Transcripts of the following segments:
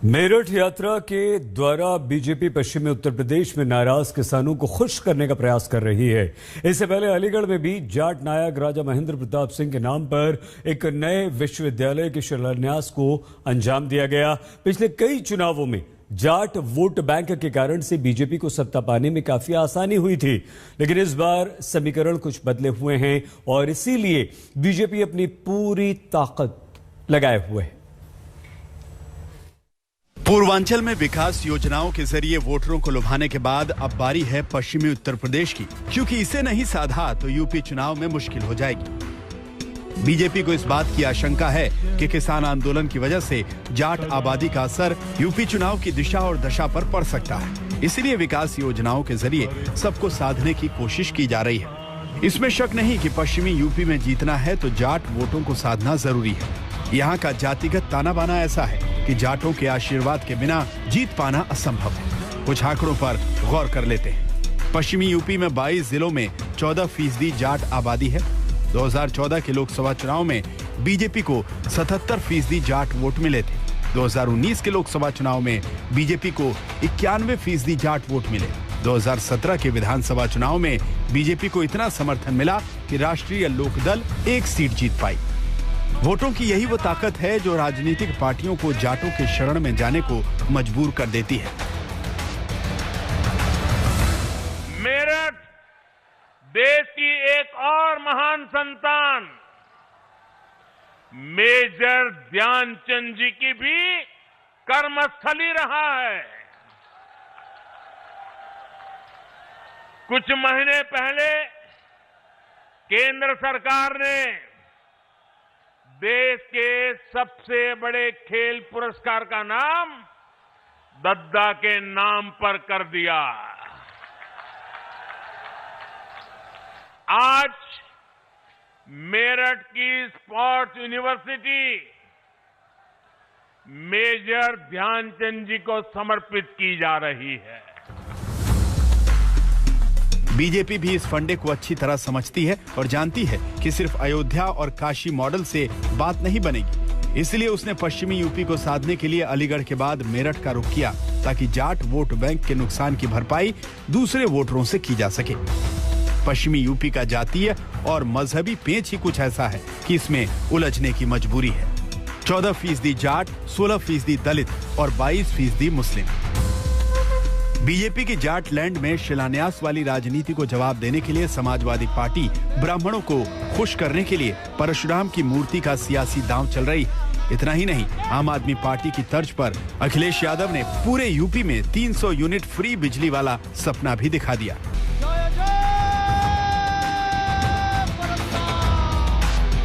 मेरठ यात्रा के द्वारा बीजेपी पश्चिमी उत्तर प्रदेश में नाराज किसानों को खुश करने का प्रयास कर रही है। इससे पहले अलीगढ़ में भी जाट नायक राजा महेंद्र प्रताप सिंह के नाम पर एक नए विश्वविद्यालय के शिलान्यास को अंजाम दिया गया। पिछले कई चुनावों में जाट वोट बैंक के कारण से बीजेपी को सत्ता पाने में काफी आसानी हुई थी, लेकिन इस बार समीकरण कुछ बदले हुए हैं और इसीलिए बीजेपी अपनी पूरी ताकत लगाए हुए है। पूर्वांचल में विकास योजनाओं के जरिए वोटरों को लुभाने के बाद अब बारी है पश्चिमी उत्तर प्रदेश की, क्योंकि इसे नहीं साधा तो यूपी चुनाव में मुश्किल हो जाएगी। बीजेपी को इस बात की आशंका है कि किसान आंदोलन की वजह से जाट आबादी का असर यूपी चुनाव की दिशा और दशा पर पड़ सकता है। इसलिए विकास योजनाओं के जरिए सबको साधने की कोशिश की जा रही है। इसमें शक नहीं कि पश्चिमी यूपी में जीतना है तो जाट वोटों को साधना जरूरी है। यहाँ का जातिगत ताना बाना ऐसा है कि जाटों के आशीर्वाद के बिना जीत पाना असंभव है। कुछ आंकड़ों पर गौर कर लेते हैं। पश्चिमी यूपी में 22 जिलों में 14% जाट आबादी है। 2014 के लोकसभा चुनाव में बीजेपी को 77% जाट वोट मिले थे। 2019 के लोकसभा चुनाव में बीजेपी को 91% जाट वोट मिले। 2017 के विधानसभा चुनाव में बीजेपी को इतना समर्थन मिला कि राष्ट्रीय लोकदल 1 सीट जीत पाई। वोटों की यही वो ताकत है जो राजनीतिक पार्टियों को जाटों के शरण में जाने को मजबूर कर देती है। मेरठ देश की एक और महान संतान मेजर ध्यानचंद जी की भी कर्मस्थली रहा है। कुछ महीने पहले केंद्र सरकार ने देश के सबसे बड़े खेल पुरस्कार का नाम दद्दा के नाम पर कर दिया। आज मेरठ की स्पोर्ट्स यूनिवर्सिटी मेजर ध्यानचंद जी को समर्पित की जा रही है। बीजेपी भी इस फंडे को अच्छी तरह समझती है और जानती है कि सिर्फ अयोध्या और काशी मॉडल से बात नहीं बनेगी। इसलिए उसने पश्चिमी यूपी को साधने के लिए अलीगढ़ के बाद मेरठ का रुख किया, ताकि जाट वोट बैंक के नुकसान की भरपाई दूसरे वोटरों से की जा सके। पश्चिमी यूपी का जातीय और मजहबी पेच ही कुछ ऐसा है कि इसमें उलझने की मजबूरी है। 14% जाट, 16% दलित और 22% मुस्लिम। बीजेपी की जाट लैंड में शिलान्यास वाली राजनीति को जवाब देने के लिए समाजवादी पार्टी ब्राह्मणों को खुश करने के लिए परशुराम की मूर्ति का सियासी दांव चल रही है। इतना ही नहीं, आम आदमी पार्टी की तर्ज पर अखिलेश यादव ने पूरे यूपी में 300 यूनिट फ्री बिजली वाला सपना भी दिखा दिया।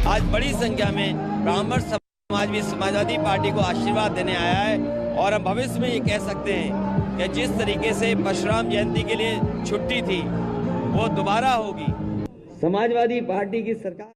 आज बड़ी संख्या में ब्राह्मण समाज भी समाजवादी पार्टी को आशीर्वाद देने आया है और हम भविष्य में ये कह सकते हैं कि जिस तरीके से परशुराम जयंती के लिए छुट्टी थी वो दोबारा होगी। समाजवादी पार्टी की सरकार